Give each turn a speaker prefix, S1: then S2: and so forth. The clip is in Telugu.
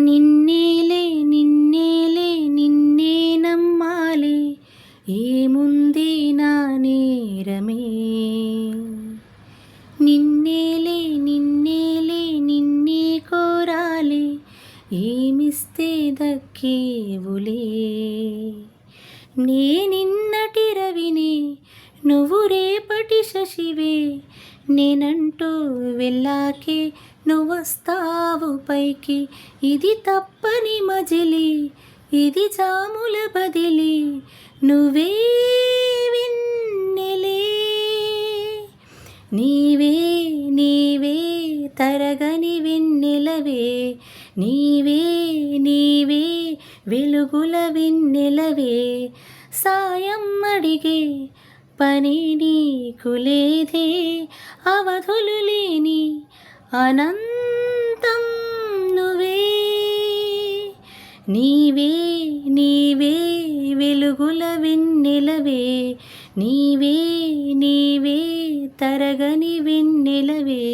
S1: నిన్నేలే నిన్నేలే నిన్నే నమ్మాలి, ఏముంది నా నేరమే. నిన్నేలే నిన్నేలే నిన్నే కోరాలి, ఏమిస్తే దక్కేవులే. నేనిన్నటి రవినే, నువ్వు రేపటి శశివే. నేనంటూ వెళ్ళాకే నువ్వొస్తావు పైకి. ఇది తప్పని మజిలీ, ఇది జాముల బదిలీ. నువ్వే వెన్నెలే, నీవే నీవే తరగని వెన్నెలవే. నీవే నీవే వెలుగుల వెన్నెలవే. సాయం అడిగే పని నీకు లేదే, అవధులు లేని అనంతం నువ్వే. నీవే నీవే వెలుగుల వెన్నెలవే. నీవే నీవే తరగని వెన్నెలవే.